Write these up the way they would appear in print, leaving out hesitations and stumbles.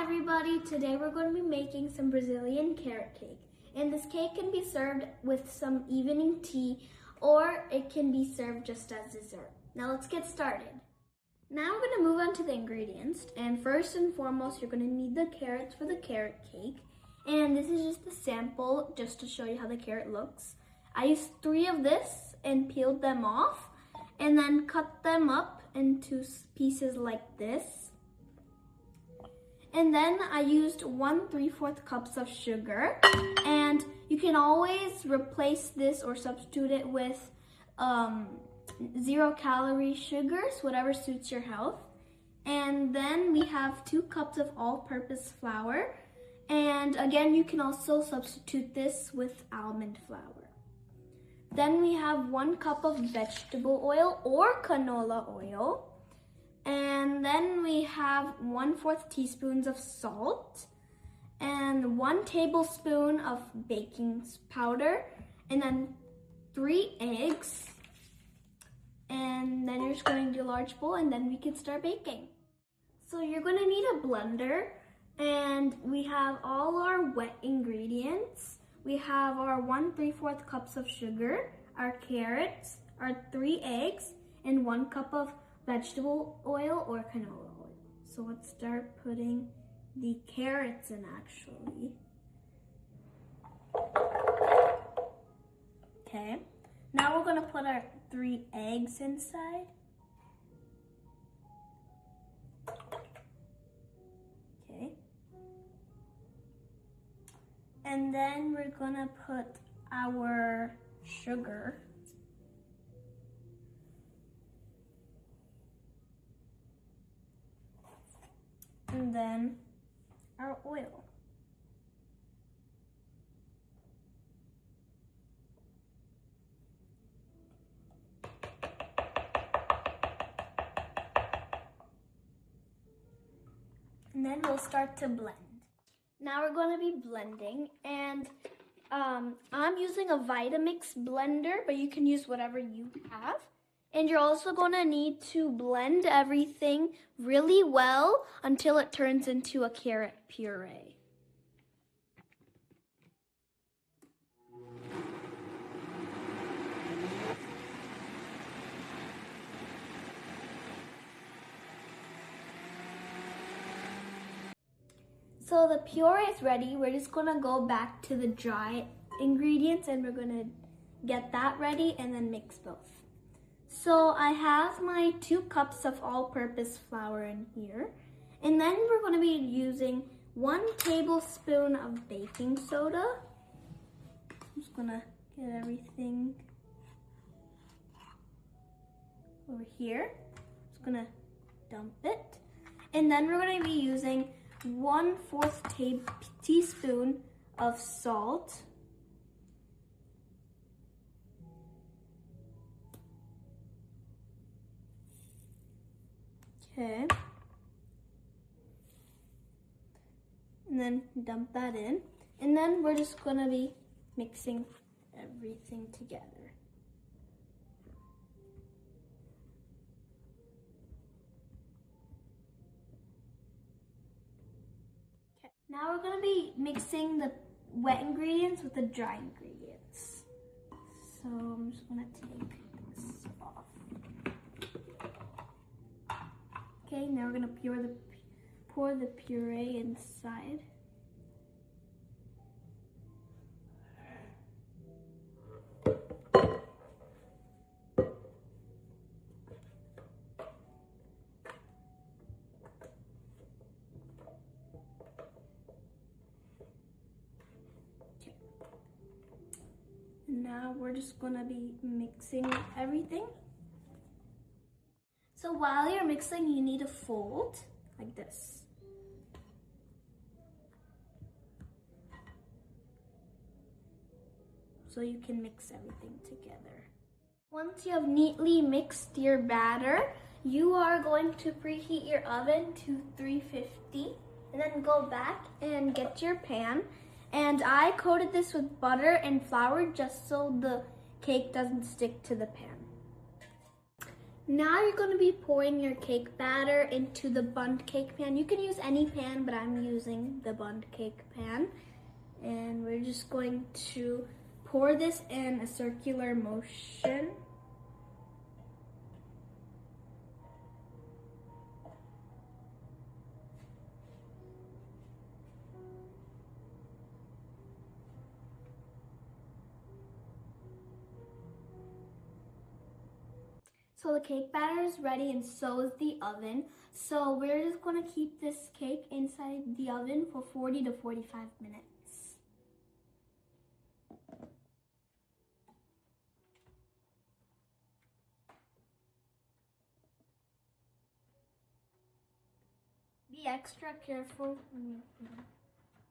everybody, today we're going to be making some Brazilian carrot cake. And this cake can be served with some evening tea or it can be served just as dessert. Now let's get started. Now we're going to move on to the ingredients. And first and foremost, you're going to need the carrots for the carrot cake. And this is just a sample just to show you how the carrot looks. I used 3 of this and peeled them off and then cut them up into pieces like this. And then I used 1 3/4 cups of sugar, and you can always replace this or substitute it with 0-calorie sugars, whatever suits your health. And then we have 2 cups of all-purpose flour, and again you can also substitute this with almond flour. Then we have 1 cup of vegetable oil or canola oil. And then we have 1/4 teaspoons of salt and 1 tablespoon of baking powder, and then 3 eggs. And then you're just going to do a large bowl, and then we can start baking. So you're going to need a blender, and we have all our wet ingredients. We have our 1 3/4 cups of sugar, our carrots, our 3 eggs, and 1 cup of vegetable oil or canola oil. So let's start putting the carrots in actually. Okay, now we're gonna put our 3 eggs inside. Okay. And then we're gonna put our sugar. And then our oil. And then we'll start to blend. Now we're going to be blending, and I'm using a Vitamix blender, but you can use whatever you have. And you're also going to need to blend everything really well until it turns into a carrot puree. So the puree is ready. We're just going to go back to the dry ingredients and we're going to get that ready and then mix both. So I have my 2 cups of all-purpose flour in here. And then we're going to be using 1 tablespoon of baking soda. I'm just going to get everything over here. Just going to dump it. And then we're going to be using 1/4 teaspoon of salt. Okay, and then dump that in, and then we're just gonna be mixing everything together. Okay, now we're gonna be mixing the wet ingredients with the dry ingredients. So I'm just gonna take this off. Okay, now we're gonna pour the puree inside. Okay. Now we're just gonna be mixing everything. So while you're mixing, you need to fold like this. So you can mix everything together. Once you have neatly mixed your batter, you are going to preheat your oven to 350 and then go back and get your pan. And I coated this with butter and flour just so the cake doesn't stick to the pan. Now you're going to be pouring your cake batter into the bundt cake pan. You can use any pan, but I'm using the bundt cake pan. And we're just going to pour this in a circular motion. So the cake batter is ready and so is the oven. So we're just going to keep this cake inside the oven for 40 to 45 minutes. Be extra careful when you put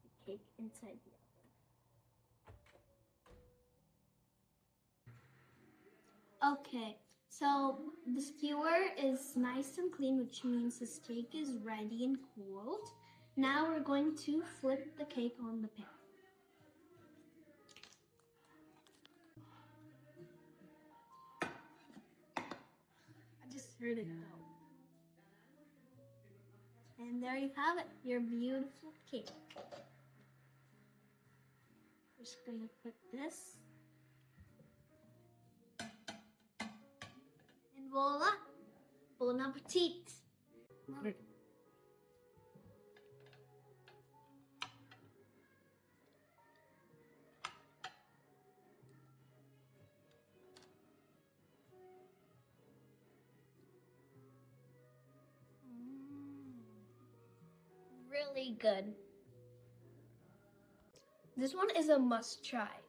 the cake inside the oven. Okay, so the skewer is nice and clean, which means this cake is ready and cooled. Now we're going to flip the cake on the pan. I just heard it go. And there you have it, your beautiful cake. Just gonna put this. And voila! Bon appetit! Really good. This one is a must try.